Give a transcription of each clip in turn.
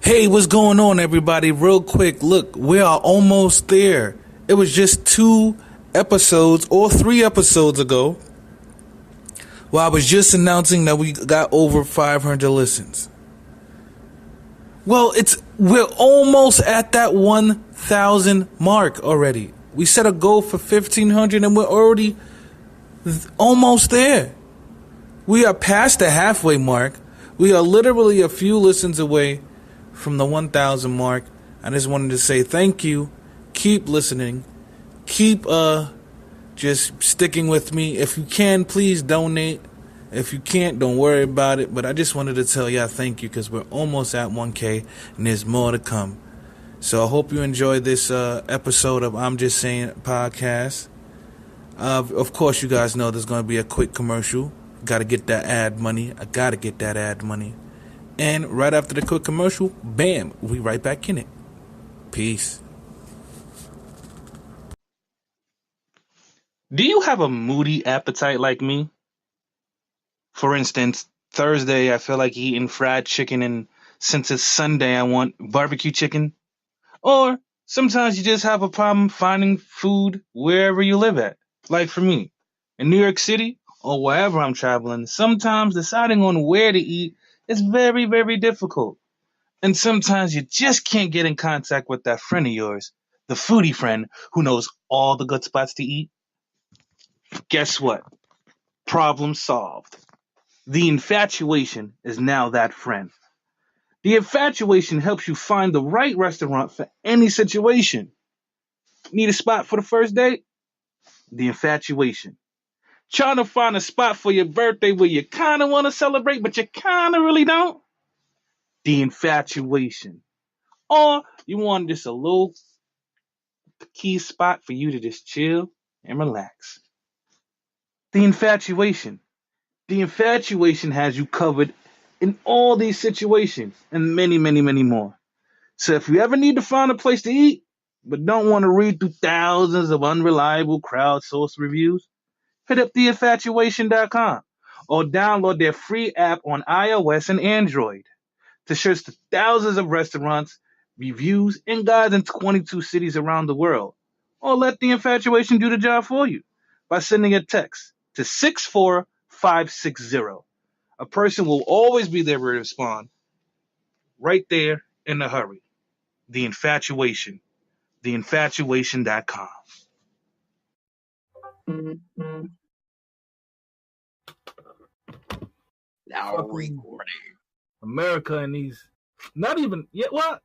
Hey, what's going on, everybody? Real quick, look, we are almost there. It was just 2 episodes or 3 episodes ago where I was just announcing that we got over 500 listens. Well, we're almost at that 1,000 mark already. We set a goal for 1,500 and we're already almost there. We are past the halfway mark. We are literally a few listens away from the 1,000 mark. I just wanted to say thank you. Keep listening. Keep just sticking with me. If you can, please donate. If you can't, don't worry about it. But I just wanted to tell y'all thank you because we're almost at 1K and there's more to come. So I hope you enjoyed this episode of I'm Just Saying podcast. Of course, you guys know there's going to be a quick commercial. Got to get that ad money. I got to get that ad money. And right after the quick commercial, bam, we right back in it. Peace. Do you have a moody appetite like me? For instance, Thursday I feel like eating fried chicken, and since it's Sunday I want barbecue chicken. Or sometimes you just have a problem finding food wherever you live at. Like for me, in New York City or wherever I'm traveling, sometimes deciding on where to eat is very, very difficult. And sometimes you just can't get in contact with that friend of yours, the foodie friend who knows all the good spots to eat. Guess what? Problem solved. The infatuation is now that friend. The infatuation helps you find the right restaurant for any situation. Need a spot for the first date? The infatuation. Trying to find a spot for your birthday where you kind of want to celebrate, but you kind of really don't? The infatuation. Or you want just a little key spot for you to just chill and relax. The infatuation. The infatuation has you covered in all these situations and many, many, many more. So if you ever need to find a place to eat, but don't want to read through thousands of unreliable crowdsourced reviews, hit up theinfatuation.com or download their free app on iOS and Android to search the thousands of restaurants, reviews, and guides in 22 cities around the world. Or let the infatuation do the job for you by sending a text to 64560. A person will always be there to respond right there in a hurry. The Infatuation. Theinfatuation.com. Now recording. America and these, not even yet. Well,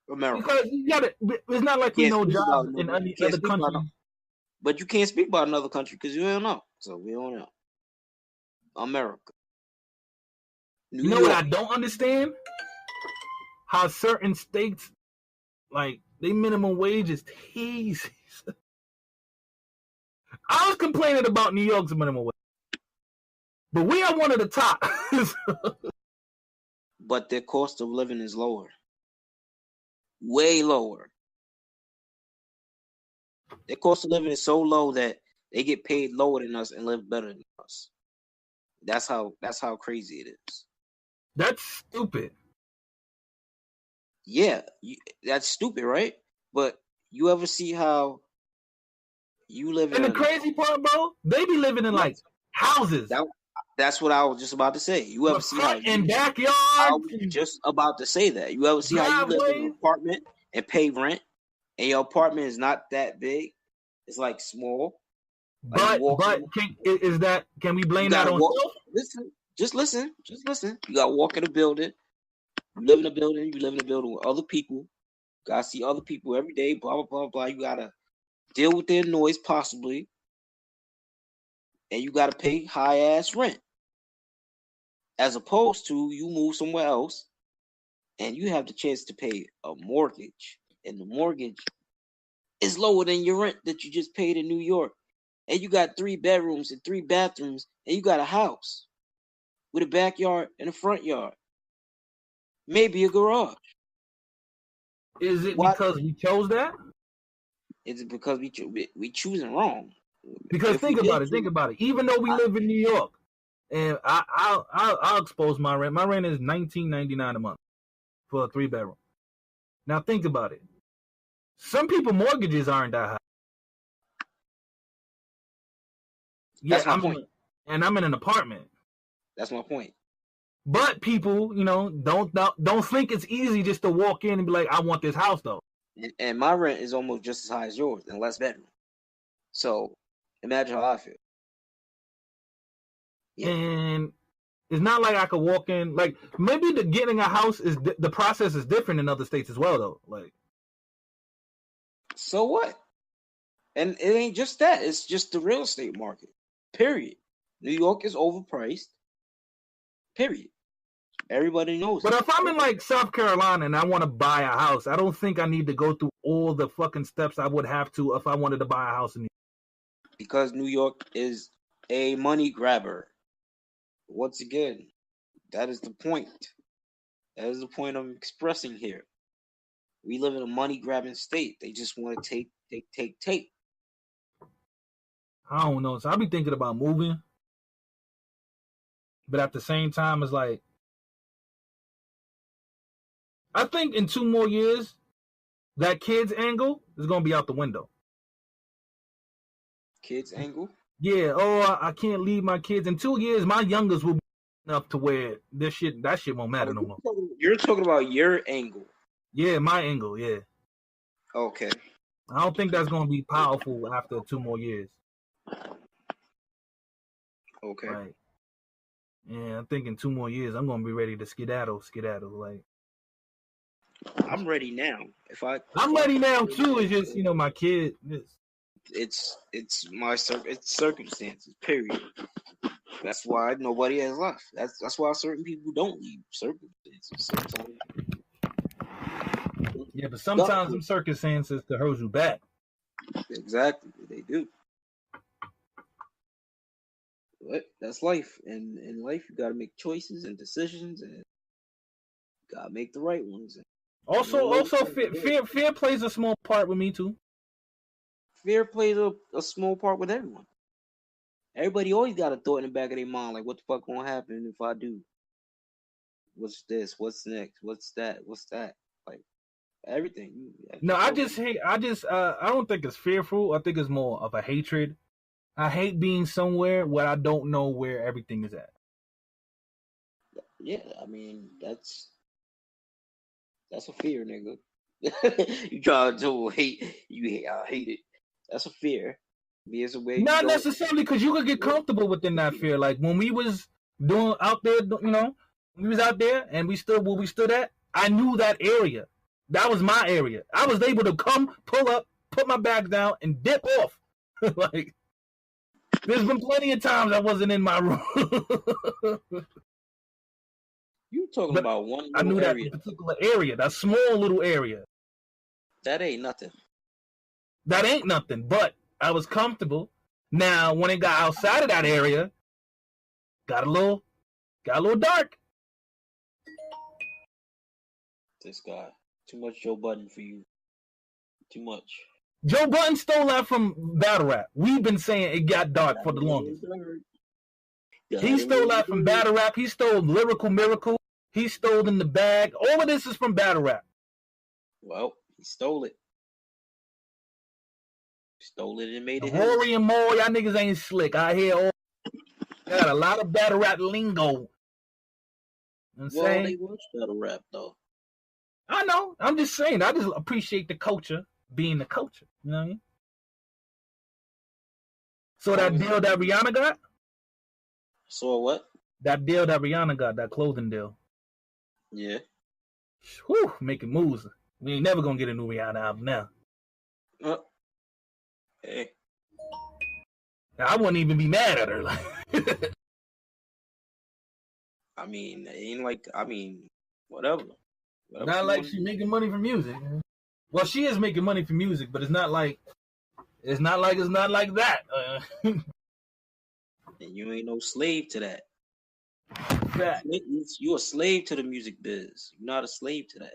America. Because you got it. It's not like we know jobs in other countries. But you can't speak about another country because you don't know. So we don't know. America. You know what I don't understand? How certain states, like, they minimum wage is teased. I was complaining about New York's minimum wage. But we are one of the top. But their cost of living is lower. Way lower. Their cost of living is so low that they get paid lower than us and live better than us. That's how crazy it is. That's stupid. Yeah, that's stupid, right? But you ever see how you live in... And the crazy part, bro, they be living in, like, houses. That's what I was just about to say. You ever see how... And backyard. I was just about to say that. You ever see how you live in an apartment and pay rent, and your apartment is not that big? It's, like, small. But can we blame that on... Just listen. You got to walk in a building. You live in a building. With other people. You got to see other people every day, blah, blah, blah, blah. You got to deal with their noise, possibly. And you got to pay high-ass rent. As opposed to you move somewhere else, and you have the chance to pay a mortgage. And the mortgage is lower than your rent that you just paid in New York. And you got 3 bedrooms and 3 bathrooms, and you got a house with a backyard and a front yard. Maybe a garage. Is it because we chose that? Is it because we choosing wrong? Because think about it. Even though we live in New York, And I'll expose my rent. My rent is $19.99 a month for a 3-bedroom. Now think about it. Some people mortgages aren't that high. Yeah, That's my point. I'm in an apartment. That's my point. But people, don't think it's easy just to walk in and be like, I want this house though. And my rent is almost just as high as yours in less bedroom. So imagine how I feel. Yeah. And it's not like I could walk in. Like maybe getting a house the process is different in other states as well though. Like, so what? And it ain't just that. It's just the real estate market. Period. New York is overpriced. Period. Everybody knows. But if I'm in like South Carolina and I want to buy a house, I don't think I need to go through all the fucking steps I would have to if I wanted to buy a house in New York. Because New York is a money grabber. Once again, that is the point. That is the point I'm expressing here. We live in a money grabbing state. They just want to take. I don't know. So I be thinking about moving. But at the same time, it's like, I think in 2 more years, that kids angle is going to be out the window. Kids angle? Yeah. Oh, I can't leave my kids. In 2 years, my youngest will be enough to where that shit won't matter no more. You're talking about your angle. Yeah, my angle, yeah. Okay. I don't think that's going to be powerful after 2 more years. Okay. Right. Yeah, I think in 2 more years, I'm going to be ready to skedaddle. Like, I'm ready now. I'm ready now too. It's just my kid. It's circumstances. Period. That's why nobody has left. That's why certain people don't leave. Circumstances. Sometimes. Yeah, but sometimes some circumstances could hold you back. Exactly, they do. But that's life, and in life you got to make choices and decisions, and you got to make the right ones. Also, fear plays a small part with me too. Fear plays a small part with everyone. Everybody always got a thought in the back of their mind, like, what the fuck gonna happen if I do? What's this? What's next? What's that? What's that? Like, everything. No, I don't think it's fearful. I think it's more of a hatred. I hate being somewhere where I don't know where everything is at. Yeah, I mean, that's a fear, nigga. You try to hate I hate it. That's a fear. It's a way. Not necessarily, because you could get comfortable within that fear. Like when we was doing out there, we was out there and we stood where we stood at. I knew that area. That was my area. I was able to come, pull up, put my bags down, and dip off. Like, there's been plenty of times I wasn't in my room. You talking about one little area. I knew that particular area, that small little area. That ain't nothing. That ain't nothing, but I was comfortable. Now, when it got outside of that area, got a little dark. This guy. Too much Joe Budden for you. Too much. Joe Budden stole that from battle rap. We've been saying it got dark for the longest. He stole that from battle rap. He stole Lyrical Miracle. He stole In the Bag. All of this is from battle rap. Well, he stole it. Stole it and made it. Rory and Moore, y'all niggas ain't slick. I hear all. Got a lot of battle rap lingo. I'm saying they watch battle rap though. I know. I'm just saying. I just appreciate the culture being the culture. You know what I mean? So that deal that Rihanna got? So what? That deal that Rihanna got, that clothing deal. Yeah. Whew, making moves. We ain't never gonna get a new Rihanna album now. Hey. I wouldn't even be mad at her. I mean, it ain't like, whatever. Not like she's making money from music. Well, she is making money from music, but it's not like that. And you ain't no slave to that. Fact. You're a slave to the music biz. You're not a slave to that.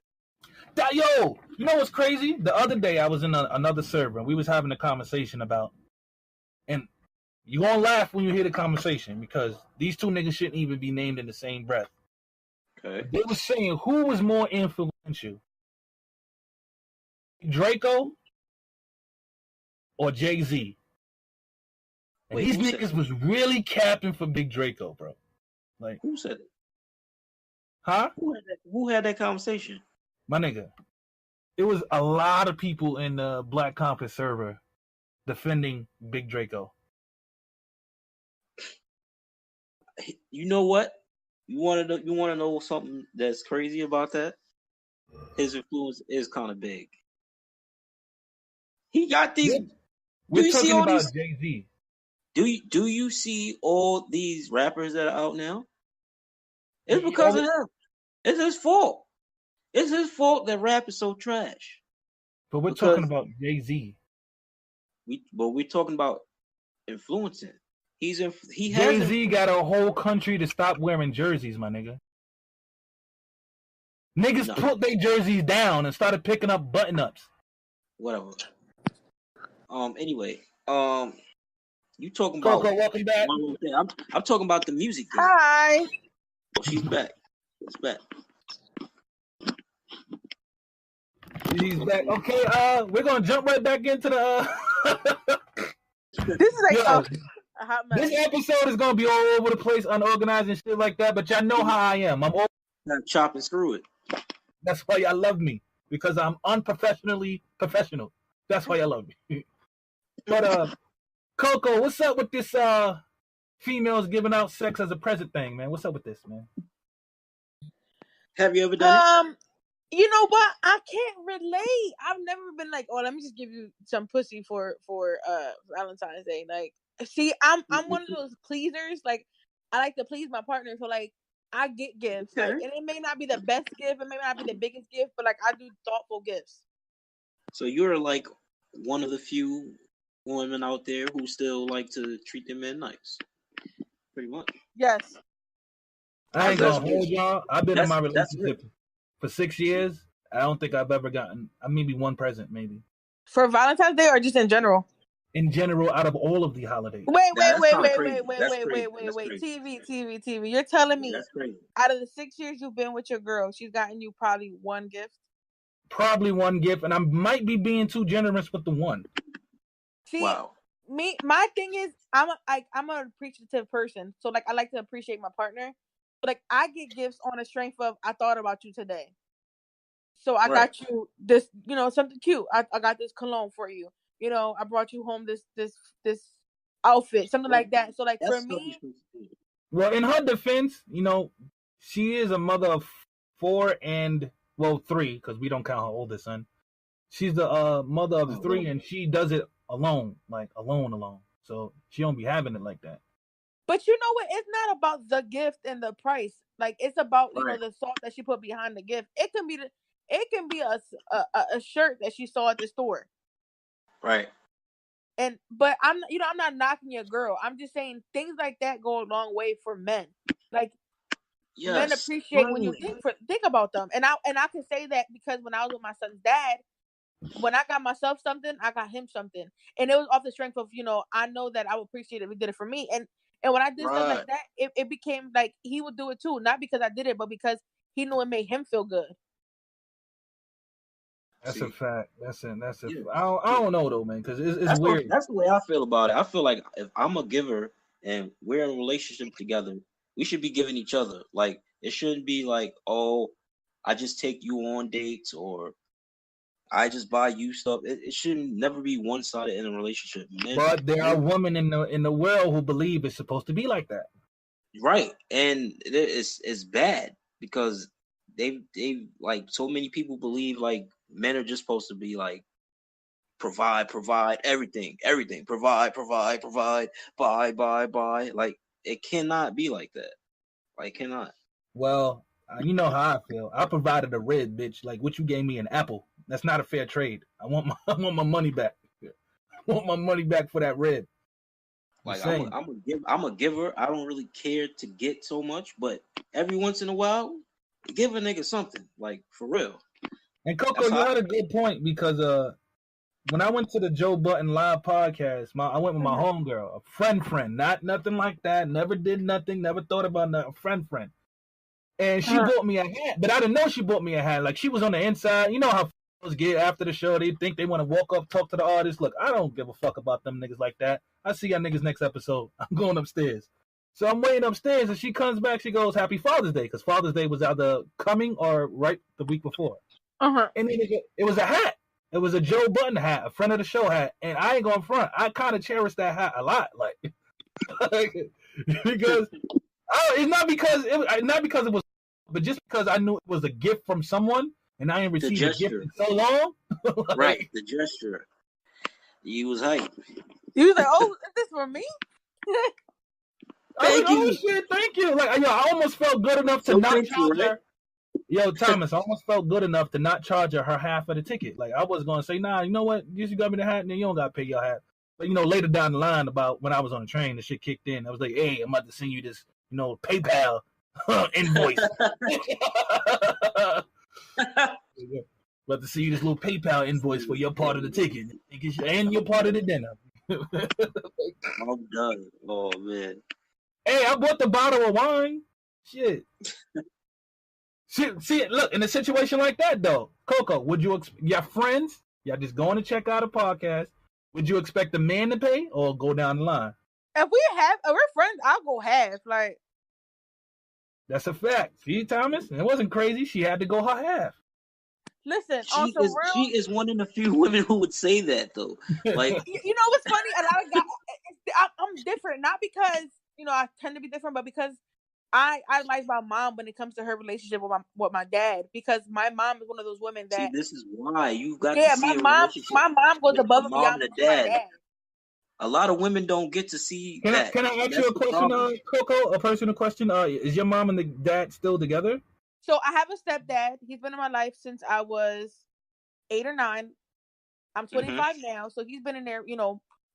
Yo, you know what's crazy? The other day I was in another server and we was having a conversation about, and You gonna laugh when you hear the conversation because these two niggas shouldn't even be named in the same breath. Okay. They were saying who was more influential, Draco or Jay-Z? And Wait, these who said niggas that? was really capping for Big Draco, bro. Like, Who said it? huh? Who had that conversation? My nigga. It was a lot of people in the Black Compass server defending Big Draco. You know what? You want to know something that's crazy about that? His influence is kind of big. He got these. We're Do you see talking all about these? Jay-Z. Do you see all these rappers that are out now? It's because of him. It's his fault. It's his fault that rap is so trash. But we're talking about Jay-Z. We're talking about influencing. Jay-Z got a whole country to stop wearing jerseys, my nigga. Niggas put their jerseys down and started picking up button-ups. Whatever. Anyway, you talking Coco, about? welcome back. I'm talking about the music. Game. Hi. Oh, she's back. She's back. She's back. Okay, we're gonna jump right back into the. This is like a hot mess. This episode is gonna be all over the place, unorganized and shit like that. But y'all know how I am. I'm all chop and screw it. That's why y'all love me, because I'm unprofessionally professional. That's why y'all love me. But Coco, what's up with this females giving out sex as a present thing, man? What's up with this, man? Have you ever done it? You know what? I can't relate. I've never been like, oh, let me just give you some pussy for Valentine's Day. Like, see, I'm one of those pleasers. Like, I like to please my partner, so like I get gifts. Okay. Like, and it may not be the best gift, it may not be the biggest gift, but like I do thoughtful gifts. So you're like one of the few women out there who still like to treat their men nice. Pretty much. Yes. I ain't gonna hold y'all. I've been in my relationship for 6 years. I don't think I've ever gotten maybe one present, maybe. For Valentine's Day or just in general? In general, out of all of the holidays. Wait. TV. You're telling me out of the 6 years you've been with your girl, she's gotten you probably one gift? Probably one gift, and I might be being too generous with the one. See, my thing is, I'm an appreciative person, so like I like to appreciate my partner. But like I get gifts on the strength of I thought about you today, so I got you this, something cute. I got this cologne for you. I brought you home this outfit, something like that. So like for me, well, in her defense, she is a mother of 4 and 3 because we don't count her oldest son. She's the mother of 3, and she does it alone, like alone. So she don't be having it like that. But you know what? It's not about the gift and the price. Like it's about the thought that she put behind the gift. It can be a shirt that she saw at the store. Right. But I'm not knocking your girl. I'm just saying things like that go a long way for men. Like men appreciate when you think about them. And I can say that because when I was with my son's dad, when I got myself something, I got him something. And it was off the strength of, I know that I would appreciate it if he did it for me. And when I did stuff like that, it became like he would do it too. Not because I did it, but because he knew it made him feel good. That's a fact. That's a. I don't know though, man, because it's weird. That's the way I feel about it. I feel like if I'm a giver and we're in a relationship together, we should be giving each other. Like it shouldn't be like, oh, I just take you on dates or I just buy you stuff. It shouldn't never be one-sided in a relationship. But there are women in the world who believe it's supposed to be like that. Right, and it's bad because they like so many people believe like men are just supposed to be like provide everything, provide, buy. Like it cannot be like that. Like cannot. Well, you know how I feel. I provided a rib, bitch. Like what you gave me an apple. That's not a fair trade. I want my money back. I want my money back for that rib. Like I'm a giver. I don't really care to get so much, but every once in a while, give a nigga something. Like for real. And Coco, you had a good point because when I went to the Joe Budden live podcast, I went with my homegirl, a friend, not nothing like that. Never did nothing, never thought about nothing. A friend. And she bought me a hat, but I didn't know she bought me a hat. Like, she was on the inside. You know how f***ers get after the show. They think they want to walk up, talk to the artist. Look, I don't give a fuck about them niggas like that. I see y'all niggas next episode. I'm going upstairs. So I'm waiting upstairs, and she comes back. She goes, "Happy Father's Day," because Father's Day was either coming or right the week before. And it was a hat. It was a Joe Budden hat, a friend of the show hat. And I ain't going front. I kind of cherish that hat a lot. Like, because it's not because it was, but just because I knew it was a gift from someone, and I ain't received a gift in so long. Like, right, the gesture. You was hype. You was like, "Oh, is this for me?" Thank you. Oh shit, thank you. Like, I almost felt good enough to not charge her. Yo, Thomas, I almost felt good enough to not charge her half of the ticket. Like, I was gonna say, nah, you know what? You got me the hat, and then you don't gotta pay your hat. But later down the line, about when I was on the train, the shit kicked in. I was like, hey, I'm about to send you this, PayPal invoice. About to send you this little PayPal invoice for your part of the ticket, and your part of the dinner. I'm done. Oh man. Hey, I bought the bottle of wine. Shit. See, look, in a situation like that, though, Coco, would you, your friends, y'all just going to check out a podcast, would you expect the man to pay or go down the line? If we're friends, I'll go half. Like, that's a fact. See, Thomas, it wasn't crazy. She had to go her half. Listen, she is one of the few women who would say that, though. Like, you know what's funny? A lot of guys, I'm different, not because I tend to be different, but because I like my mom when it comes to her relationship with my dad, because my mom is one of those women that. See, this is why you've got to see my mom goes above and beyond with my dad. A lot of women don't get to see that. Can I ask you a question, Coco? A personal question. Is your mom and the dad still together? So I have a stepdad. He's been in my life since I was 8 or 9. I'm 25 now, so he's been in there,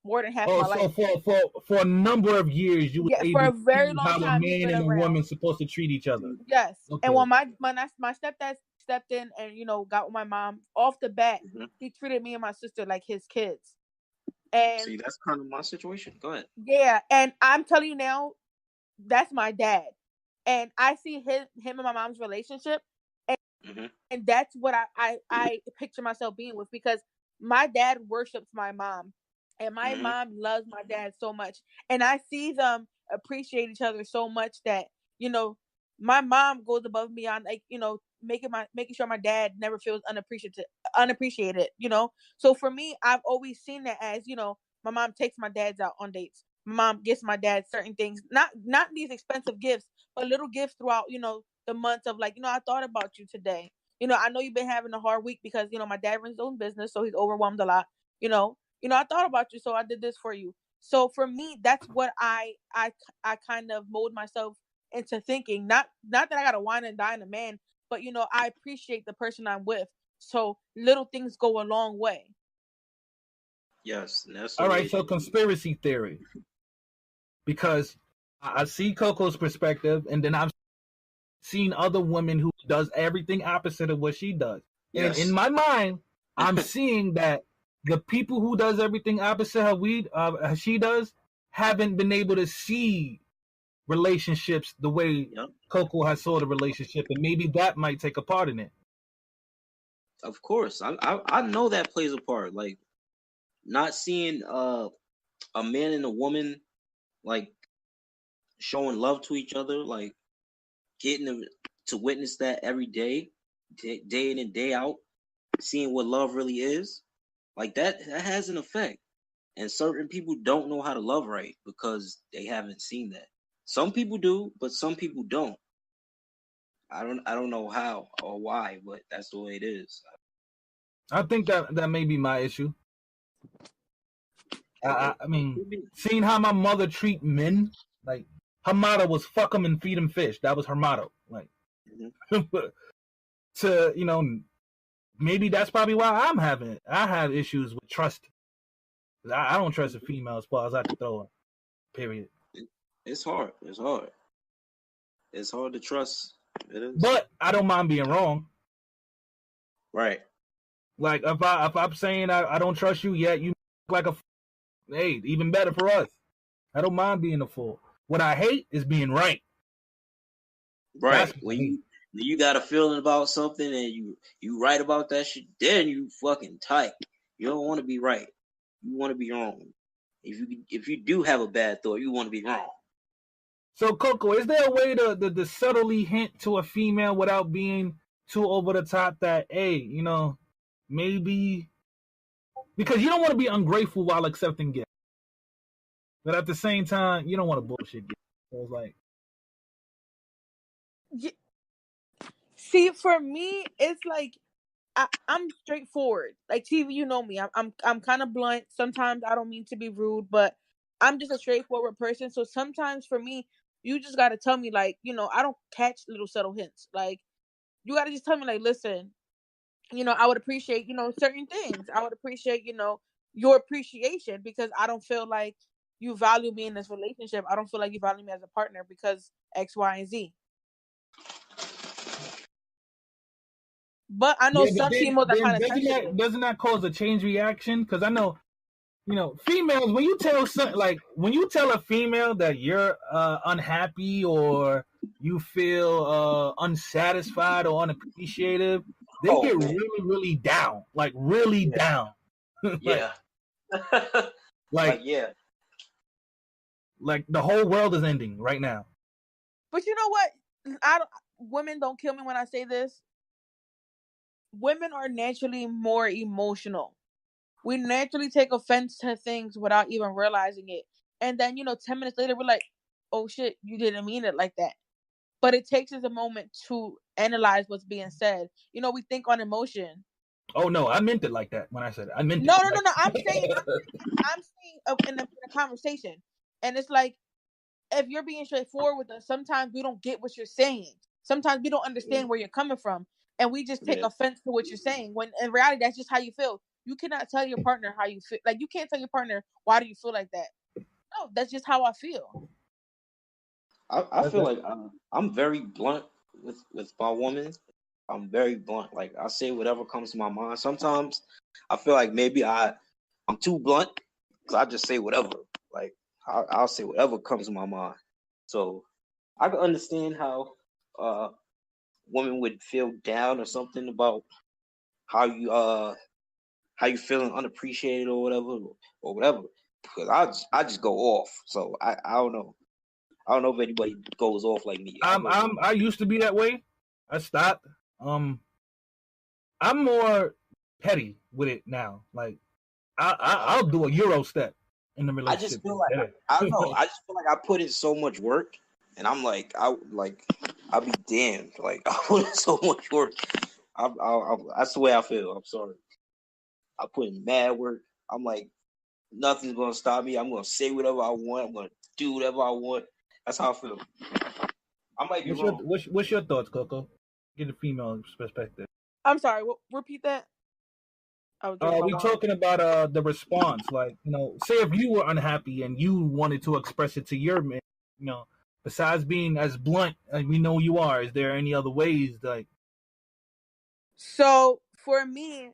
more than half of my life. So for a number of years, you were able for a very long how time, a man and a woman supposed to treat each other. Yes, okay. And when my stepdad stepped in and got with my mom off the bat, he treated me and my sister like his kids. And see, that's kind of my situation. Go ahead. Yeah, and I'm telling you now, that's my dad, and I see him and my mom's relationship, and that's what I picture myself being with, because my dad worships my mom, and my mom loves my dad so much, and I see them appreciate each other so much that my mom goes above and beyond, like making sure my dad never feels unappreciated. So for me, I've always seen that as my mom takes my dads out on dates. My mom gets my dad certain things, not these expensive gifts, but little gifts throughout the months of, like, I thought about you today. I know you've been having a hard week because my dad runs his own business, so he's overwhelmed a lot. I thought about you, so I did this for you. So for me, that's what I kind of mold myself into thinking. Not that I gotta wine and dine a man, but I appreciate the person I'm with. So little things go a long way. Yes. All right. So conspiracy theory, because I see Coco's perspective, and then I've seen other women who does everything opposite of what she does. Yes. And in my mind, I'm seeing that the people who does everything opposite how she does haven't been able to see relationships the way Coco has saw the relationship, and maybe that might take a part in it. Of course, I know that plays a part. Like, not seeing a man and a woman like showing love to each other, like getting them to witness that every day, day in and day out, seeing what love really is, like that has an effect. And certain people don't know how to love right because they haven't seen that. Some people do, but some people don't. I don't know how or why, but that's the way it is. I think that may be my issue. I mean, seeing how my mother treat men, like, her motto was "fuck them and feed them fish." That was her motto. Like, to maybe that's probably why I have issues with trust. I don't trust a female as far as I can throw her. Period. It's hard. It's hard to trust. It is. But I don't mind being wrong. Right. Like if I'm saying I don't trust you yet, you like a hey, even better for us. I don't mind being a fool. What I hate is being right. Right. When you got a feeling about something and you right about that shit, then you fucking tight. You don't want to be right. You want to be wrong. If you do have a bad thought, you want to be wrong. So Coco, is there a way to subtly hint to a female without being too over the top that, hey, you know, maybe because you don't want to be ungrateful while accepting gifts. But at the same time, you don't want to bullshit gift. So it's like see, for me, it's like I'm straightforward. Like TV, you know me. I'm kind of blunt. Sometimes I don't mean to be rude, but I'm just a straightforward person. So sometimes for me, you just gotta tell me, like, you know, I don't catch little subtle hints. Like, you gotta just tell me, like, listen, you know, I would appreciate, you know, certain things. I would appreciate, you know, your appreciation, because I don't feel like you value me in this relationship. I don't feel like you value me as a partner because X, Y, and Z. But I know some females that kind of doesn't that cause a change reaction? Because I know, you know, females, when you tell a female that you're unhappy or you feel unsatisfied or unappreciative, they get really, really down, like really down. Yeah. like the whole world is ending right now. But you know what? Women don't kill me when I say this. Women are naturally more emotional. We naturally take offense to things without even realizing it. And then, you know, 10 minutes later, we're like, oh shit, you didn't mean it like that. But it takes us a moment to analyze what's being said. You know, we think on emotion. Oh no, I meant it like that when I said it. I meant it. No. I'm saying in a conversation. And it's like, if you're being straightforward with us, sometimes we don't get what you're saying. Sometimes we don't understand where you're coming from. And we just take offense to what you're saying. When in reality, that's just how you feel. You cannot tell your partner how you feel. Like, you can't tell your partner, why do you feel like that? No, that's just how I feel. I feel like I'm very blunt with my woman. I'm very blunt. Like, I say whatever comes to my mind. Sometimes I feel like maybe I'm too blunt because I just say whatever. Like, I'll say whatever comes to my mind. So I can understand how women would feel down or something about how you feeling unappreciated or whatever. Because I just go off. So I don't know. I don't know if anybody goes off like me. I used to be that way. I stopped. I'm more petty with it now. Like I'll do a Euro step in the relationship. I just feel like I don't know. I just feel like I put in so much work, and I'm like I'll be damned. Like I put in so much work. That's the way I feel. I'm sorry. I put in mad work. I'm like, nothing's gonna stop me. I'm gonna say whatever I want. I'm gonna do whatever I want. That's how I feel. I might be wrong. What's your thoughts, Coco? Get a female perspective. I'm sorry. Repeat that. We talking about the response. Like, you know, say if you were unhappy and you wanted to express it to your man, you know, besides being as blunt as we know you are, is there any other ways? Like, so for me,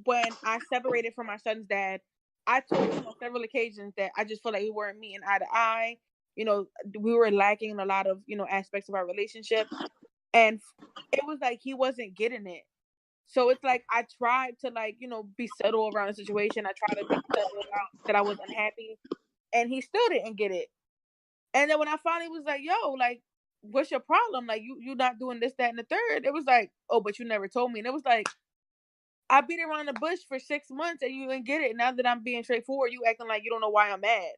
when I separated from my son's dad, I told him on several occasions that I just feel like we weren't meeting eye to eye. You know, we were lacking in a lot of, you know, aspects of our relationship, and it was like he wasn't getting it. So it's like I tried to, like, you know, be subtle around the situation. I tried to be subtle about that I was unhappy, and he still didn't get it. And then when I finally was like, "Yo, like, what's your problem? Like, you not doing this, that, and the third," it was like, "Oh, but you never told me." And it was like, I beat around the bush for 6 months and you didn't get it. Now that I'm being straightforward, you acting like you don't know why I'm mad.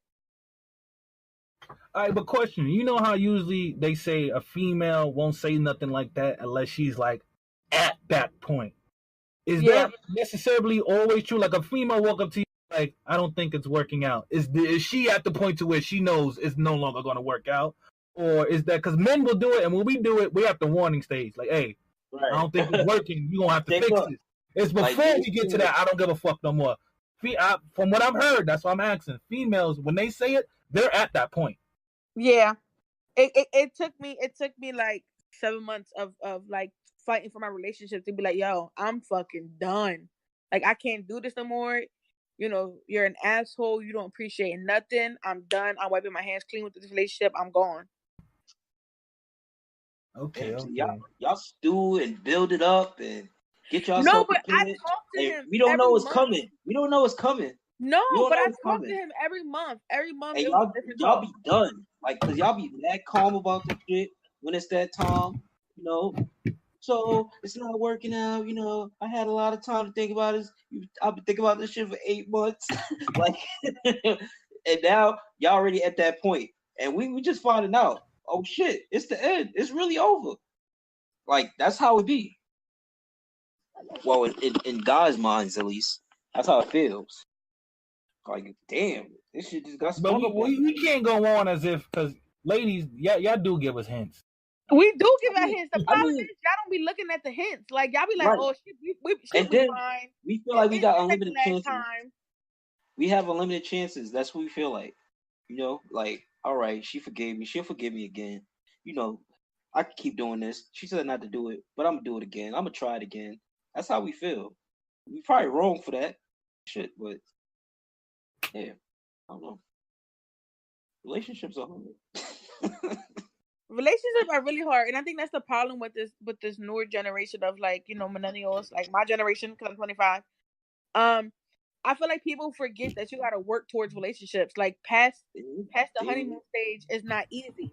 All right, but question, you know how usually they say a female won't say nothing like that unless she's like at that point. Is that necessarily always true? Like a female walk up to you like, I don't think it's working out. Is she at the point to where she knows it's no longer going to work out? Or is that because men will do it, and when we do it, we have the warning stage. Like, hey, right. I don't think it's working. You're going to have to fix it. It's before we get to that, I don't give a fuck no more. From what I've heard, that's why I'm asking. Females, when they say it, they're at that point. Yeah. It took me like 7 months of like fighting for my relationship to be like, yo, I'm fucking done. Like, I can't do this no more. You know, you're an asshole. You don't appreciate nothing. I'm done. I'm wiping my hands clean with this relationship. I'm gone. Okay. Y'all stew and build it up and get y'all. No, but I talk to him. We don't know what's month. coming. We don't know what's coming. No, but I talk to him every month. Every month, and y'all be done. Like, cause y'all be that calm about the shit when it's that time. You know. So it's not working out. You know, I had a lot of time to think about this. I've been thinking about this shit for 8 months. Like, and now y'all already at that point, and we just finding out. Oh shit, it's the end. It's really over. Like, that's how it be. Well, in guys' minds, at least, that's how it feels. Like, damn, this shit just got sprung up. We can't go on as if, because ladies, y'all do give us hints. We do give out hints. The problem is y'all don't be looking at the hints. Like, y'all be like, oh, shit, we fine. We feel like we got unlimited chances. We have unlimited chances. That's what we feel like. You know, like, all right, she forgave me. She'll forgive me again. You know, I can keep doing this. She said not to do it, but I'm going to do it again. I'm going to try it again. That's how we feel. We probably wrong for that shit, but yeah, I don't know. Relationships are hard. Relationships are really hard, and I think that's the problem with this newer generation of, like, you know, millennials, like my generation, because I'm 25. I feel like people forget that you got to work towards relationships. Like, past the honeymoon stage is not easy.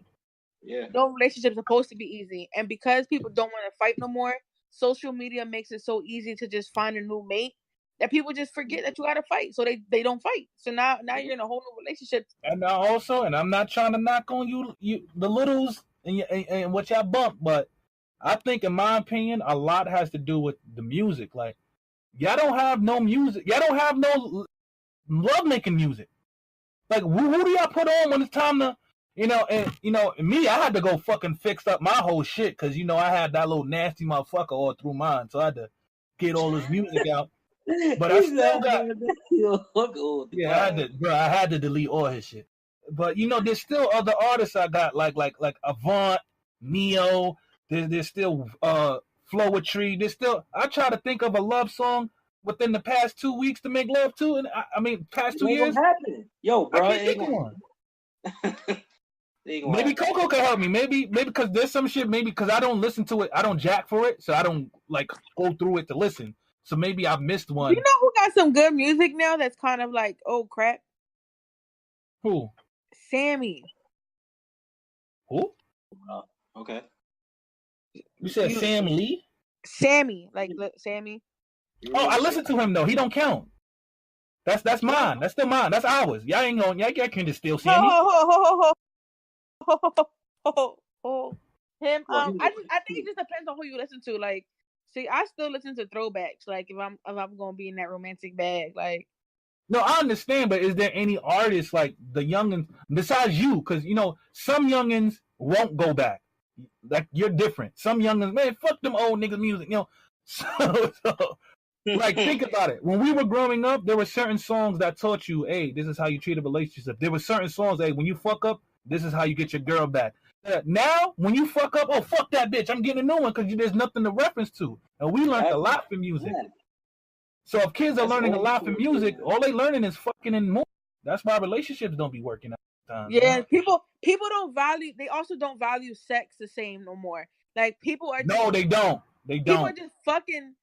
Yeah. No relationship's supposed to be easy, and because people don't want to fight no more, social media makes it so easy to just find a new mate that people just forget that you got to fight, so they don't fight. So now you're in a whole new relationship. And also, and I'm not trying to knock on you the littles and what y'all bump, but I think, in my opinion, a lot has to do with the music. Like, y'all don't have no music. Y'all don't have no love-making music. Like, who do y'all put on when it's time to, me, I had to go fucking fix up my whole shit because, I had that little nasty motherfucker all through mine. So I had to get all this music out. But I still got... I had to delete all his shit. But, there's still other artists I got, like Avant, Neo. There's still Flowetry. There's still... I try to think of a love song within the past 2 weeks to make love to, and past 2 years. Yo, bro, I can't think of one. Maybe Coco can help me. Maybe because there's some shit. Maybe because I don't listen to it. I don't jack for it, so I don't go through it to listen. So maybe I missed one. You know who got some good music now? That's kind of like, oh crap. Who? Sammy. Who? Okay. You said Sam Lee? Sammy, Sammy. Oh, I listened to him though. He don't count. That's mine. That's still mine. That's ours. Y'all ain't gonna. Y'all can't just steal Sammy. Him. I think it just depends on who you listen to. Like, see, I still listen to throwbacks. Like, if I'm gonna be in that romantic bag, like. No, I understand, but is there any artists like the youngins besides you? Because some youngins won't go back. Like, you're different. Some youngins, man, fuck them old niggas music. So like, think about it. When we were growing up, there were certain songs that taught you, hey, this is how you treat a relationship. There were certain songs, hey, when you fuck up, this is how you get your girl back. Now, when you fuck up, oh, fuck that bitch, I'm getting a new one because there's nothing to reference to. And we learned a lot from music. Yeah. So if kids are learning a lot from music, all they learning is fucking and more. That's why relationships don't be working out sometimes. Yeah, people don't value. They also don't value sex the same no more. Like, people are. No, they don't. They don't. People are just fucking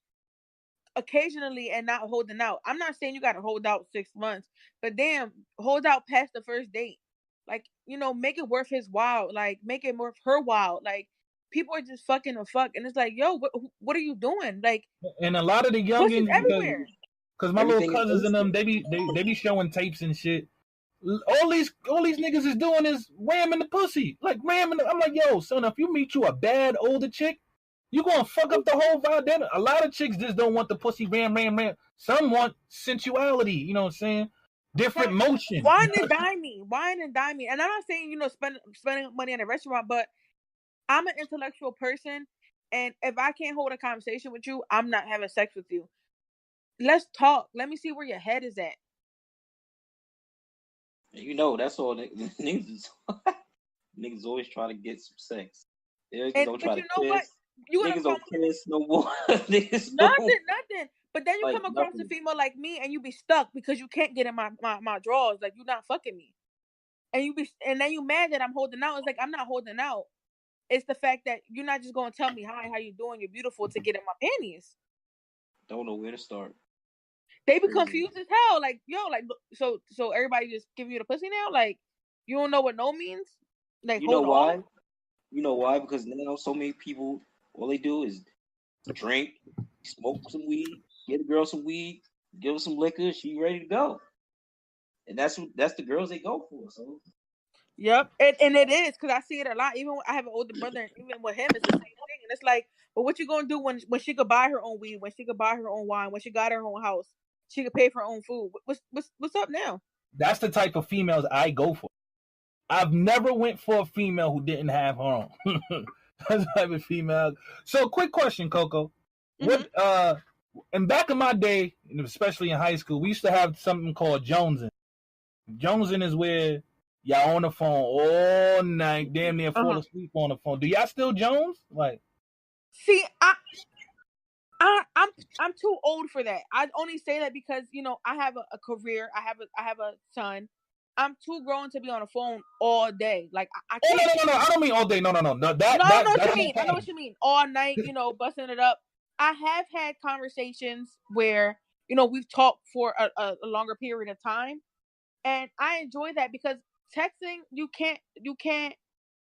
occasionally and not holding out. I'm not saying you got to hold out 6 months, but damn, hold out past the first date. Like, make it worth his while. Like, make it worth her while. Like, people are just fucking a fuck, and it's like, yo, what are you doing? Like, and a lot of the youngins, everywhere. Because my little cousins and them, they be showing tapes and shit. All these niggas is doing is ramming the pussy, like ramming. I'm like, yo, son, if you meet you a bad older chick, you gonna fuck up the whole vibe. Then a lot of chicks just don't want the pussy ram. Some want sensuality. You know what I'm saying? Different motion. Wine and dine me. And I'm not saying spending money in a restaurant, but I'm an intellectual person, and if I can't hold a conversation with you, I'm not having sex with you. Let's talk. Let me see where your head is at. That's all niggas. Niggas always try to get some sex. Niggas don't try to kiss. What? Niggas don't kiss no more. Nothing. But then you come across a female like me and you be stuck because you can't get in my drawers. Like, you're not fucking me. And then you mad that I'm holding out. It's like, I'm not holding out. It's the fact that you're not just going to tell me, hi, how you doing? You're beautiful, to get in my panties. Don't know where to start. They be confused as hell. Like, yo, like, so everybody just giving you the pussy now? Like, you don't know what no means? Like, you know why? You know why? Because now so many people, all they do is drink, smoke some weed, get a girl some weed, give her some liquor, she ready to go. And that's the girls they go for. So. Yep, and it is, because I see it a lot. Even I have an older brother, and even with him, it's the same thing. And it's like, but what you gonna do when she could buy her own weed, when she could buy her own wine, when she got her own house, she could pay for her own food? What's up now? That's the type of females I go for. I've never went for a female who didn't have her own. That's the type of female. So, quick question, Coco. What and back in my day, especially in high school, we used to have something called jonesing. Jonesing is where y'all on the phone all night, damn near fall asleep on the phone. Do y'all still Jones? Like, see, I'm too old for that. I only say that because, you know, I have a career. I have a son. I'm too grown to be on the phone all day. Like, I can't. No. I don't mean all day. No. I know what you mean. I know what you mean. All night, you know, busting it up. I have had conversations where, you know, we've talked for a longer period of time, and I enjoy that because texting, you can't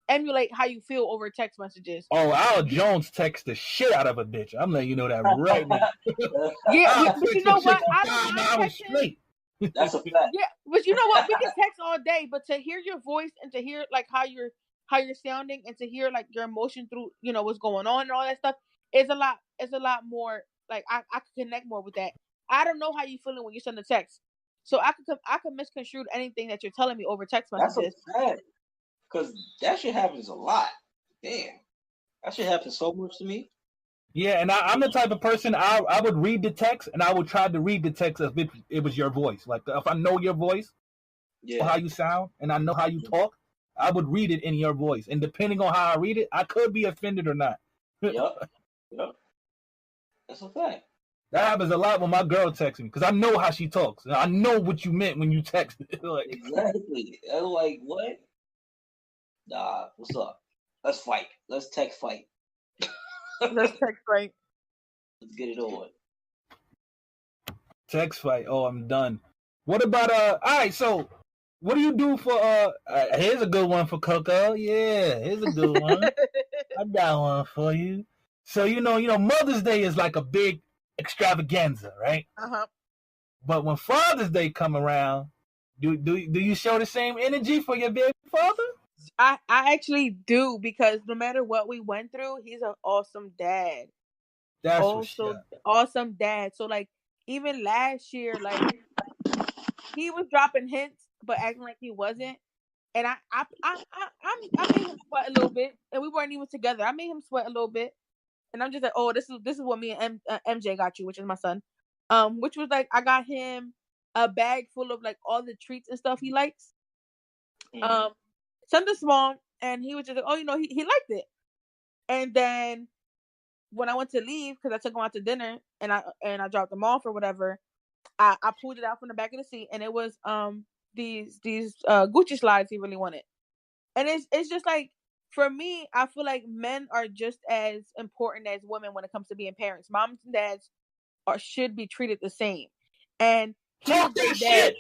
emulate how you feel over text messages. Oh, Al Jones text the shit out of a bitch. I'm letting you know that right now. Yeah, but you know what? I don't mind texting. That's a fact. Yeah, but you know what? We can text all day, but to hear your voice and to hear like how you're sounding and to hear like your emotion through, you know, what's going on and all that stuff is a lot more. Like, I can connect more with that. I don't know how you feeling when you send a text, so I could misconstrue anything that you're telling me over text messages. That's a fact. Because that shit happens a lot. Damn. That shit happens so much to me. Yeah, and I'm the type of person, I would read the text, and I would try to read the text as if it was your voice. Like, if I know your voice, or how you sound, and I know how you talk, I would read it in your voice. And depending on how I read it, I could be offended or not. Yep. That's a fact. That happens a lot when my girl texts me, because I know how she talks. I know what you meant when you texted. Like, exactly. I'm like, what? Nah, what's up? Let's fight. Let's text fight. Let's text fight. Let's get it on. Text fight. Oh, I'm done. What about all right, so what do you do for here's a good one for Coco. Yeah, here's a good one. I got one for you. So you know, Mother's Day is like a big extravaganza, right? But when Father's Day come around, do you show the same energy for your baby father? I actually do, because no matter what we went through, he's an awesome dad. That's also awesome dad. So like, even last year, like, he was dropping hints but acting like he wasn't, and I made him sweat a little bit, and we weren't even together. I made him sweat a little bit, and I'm just like, oh, this is what me and MJ got you, which is my son, which was like, I got him a bag full of like all the treats and stuff he likes. Something small, and he was just like, oh, you know, he liked it. And then when I went to leave, because I took him out to dinner, and I dropped him off or whatever, I pulled it out from the back of the seat, and it was these Gucci slides he really wanted. And it's just like, for me, I feel like men are just as important as women when it comes to being parents. Moms and dads should be treated the same. And he was their dad.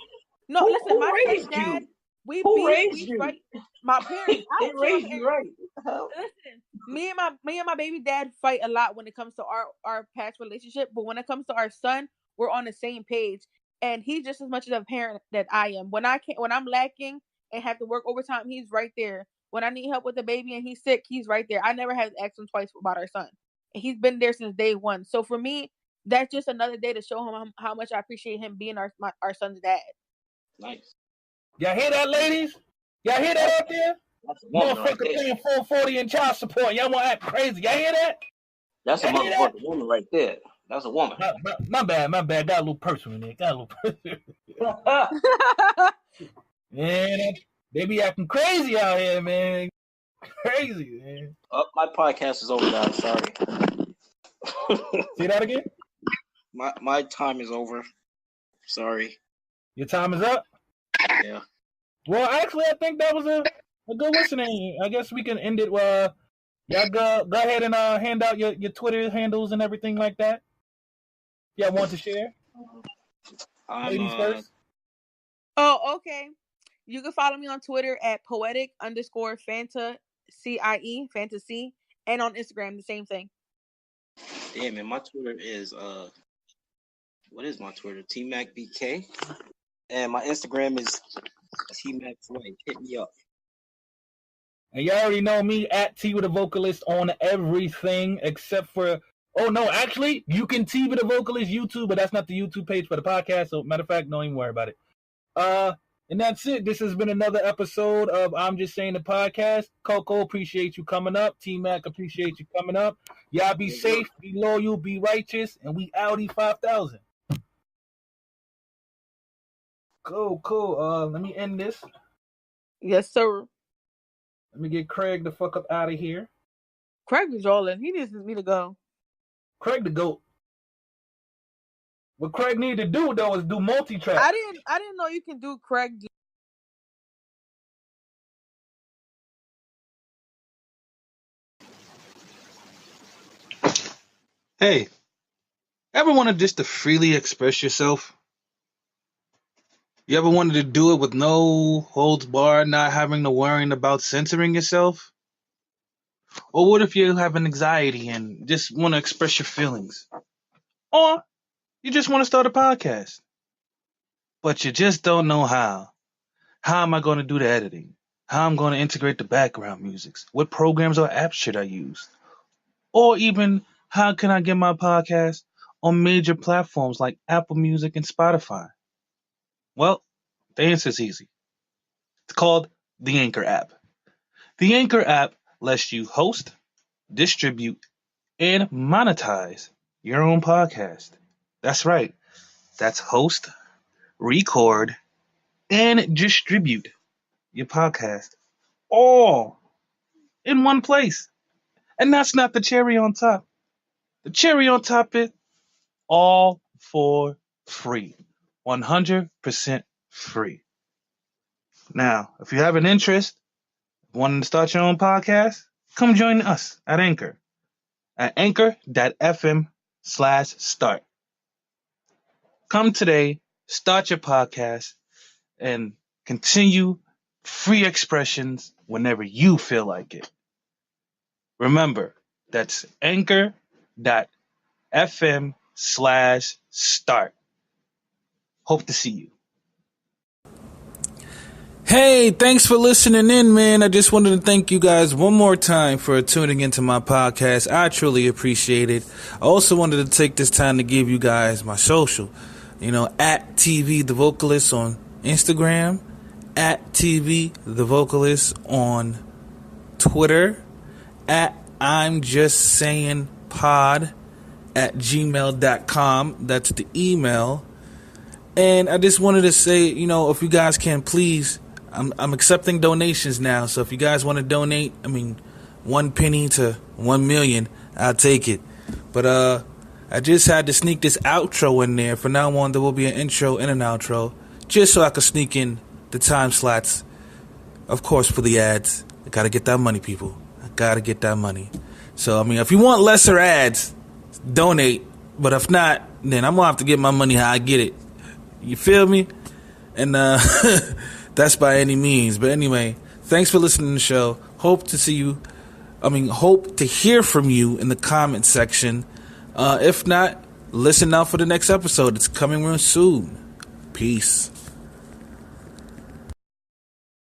No, listen, my stepdad. We fight. My parents. They raised you right. Listen, me and my baby dad fight a lot when it comes to our past relationship, but when it comes to our son, we're on the same page, and he's just as much of a parent that I am. When I'm lacking and have to work overtime, he's right there. When I need help with the baby and he's sick, he's right there. I never had to ask him twice about our son, and he's been there since day one. So for me, that's just another day to show him how much I appreciate him being our son's dad. Nice. Y'all hear that, ladies? Y'all hear that out there? Motherfucker paying $440 in child support. Y'all want to act crazy. Y'all hear that? That's a motherfucking woman right there. That's a woman. My bad. Got a little personal in there. Man, they be acting crazy out here, man. Crazy, man. My podcast is over, guys. Sorry. See that again? My time is over. Sorry. Your time is up? Yeah. Well, actually, I think that was a good listening. I guess we can end it. Y'all go ahead and hand out your Twitter handles and everything like that. Y'all want to share? Ladies first. Oh, okay. You can follow me on Twitter at poetic_Fanta CIE fantasy, and on Instagram the same thing. Damn, man, my Twitter is what is my Twitter? TMacBK, and my Instagram is TMacFlight. Hit me up. And y'all already know me at T with a Vocalist on everything except for. Oh no, actually, you can T with a Vocalist YouTube, but that's not the YouTube page for the podcast. So matter of fact, don't even worry about it. And that's it. This has been another episode of I'm Just Saying the Podcast. Coco, appreciate you coming up. T-Mac, appreciate you coming up. Y'all be safe, be loyal, be righteous, and we outie 5,000. Cool. Let me end this. Yes, sir. Let me get Craig the fuck up out of here. Craig is rolling. He needs me to go. Craig the GOAT. What Craig needed to do though is do multi-track. I didn't know you can do Craig. Hey, ever wanted just to freely express yourself? You ever wanted to do it with no holds barred, not having to worrying about censoring yourself? Or what if you have an anxiety and just want to express your feelings? Or you just want to start a podcast, but you just don't know how. How am I going to do the editing? How I'm going to integrate the background music? What programs or apps should I use? Or even, how can I get my podcast on major platforms like Apple Music and Spotify? Well, the answer is easy. It's called the Anchor app. The Anchor app lets you host, distribute, and monetize your own podcast. That's right. That's host, record, and distribute your podcast all in one place. And that's not the cherry on top. The cherry on top is all for free. 100% free. Now, if you have an interest, wanting to start your own podcast, come join us at Anchor at anchor.fm/start. Come today, start your podcast, and continue free expressions whenever you feel like it. Remember, that's anchor.fm/start. Hope to see you. Hey, thanks for listening in, man. I just wanted to thank you guys one more time for tuning into my podcast. I truly appreciate it. I also wanted to take this time to give you guys my social. At TV The Vocalist on Instagram, at TV The Vocalist on Twitter, at I'm Just Saying Pod at gmail.com. That's the email. And I just wanted to say, if you guys can please, I'm accepting donations now. So if you guys want to donate, 1 penny to 1 million, I'll take it. But I just had to sneak this outro in there. From now on, there will be an intro and an outro, just so I could sneak in the time slots. Of course, for the ads. I gotta get that money, people. I gotta get that money. So, if you want lesser ads, donate. But if not, then I'm gonna have to get my money how I get it. You feel me? And that's by any means. But anyway, thanks for listening to the show. Hope to hear from you in the comment section. If not, listen out for the next episode. It's coming real soon. Peace.